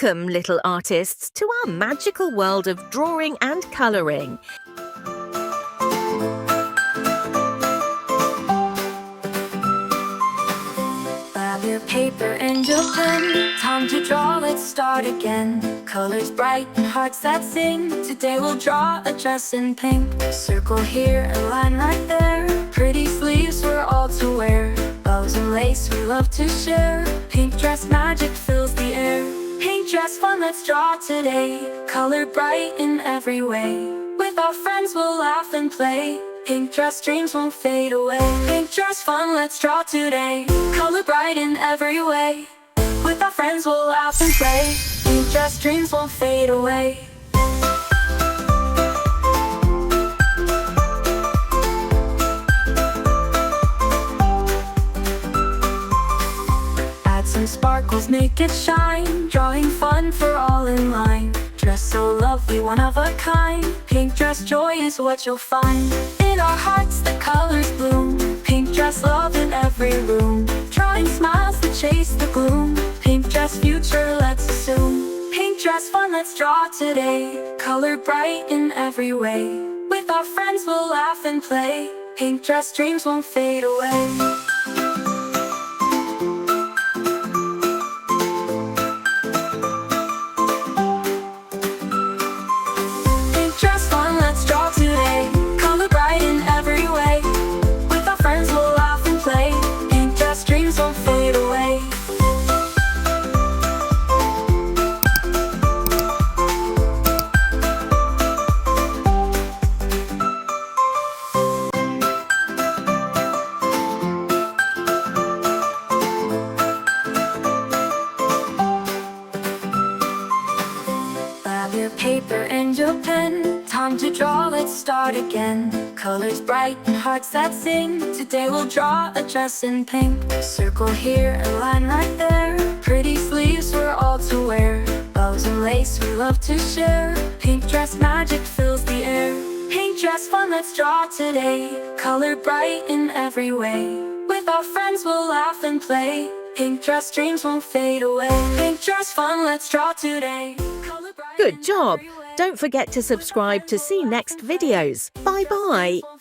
Welcome, little artists, to our magical world of drawing and colouring. Grab your paper and your pen, time to draw, let's start again. Colors bright and hearts that sing, today we'll draw a dress in pink. A circle here, a line right there, pretty sleeves we're all to wear. Bows and lace we love to share, pink dress magic fills the air. Pink dress fun, let's draw today, color bright in every way. With our friends we'll laugh and play, pink dress dreams won't fade away. Pink dress fun, let's draw today, color bright in every way. With our friends we'll laugh and play, pink dress dreams won't fade away. Add some sparkles, make it shine, drawing fun for all in line. Dress so lovely, one of a kind, pink dress joy is what you'll find. In our hearts the colors bloom, pink dress love in every room. Drawing smiles that chase the gloom, pink dress future let's assume. Pink dress fun, let's draw today, color bright in every way. With our friends we'll laugh and play, pink dress dreams won't fade away. Your paper and your pen, time to draw, let's start again. Colors bright and hearts that sing, today we'll draw a dress in pink. A circle here, a line right there, pretty sleeves we're all to wear. Bows and lace we love to share, pink dress magic fills the air. Pink dress fun, let's draw today, color bright in every way. With our friends we'll laugh and play, pink dress dreams won't fade away. Pink dress fun, let's draw today. Good job! Don't forget to subscribe to see next videos. Bye-bye!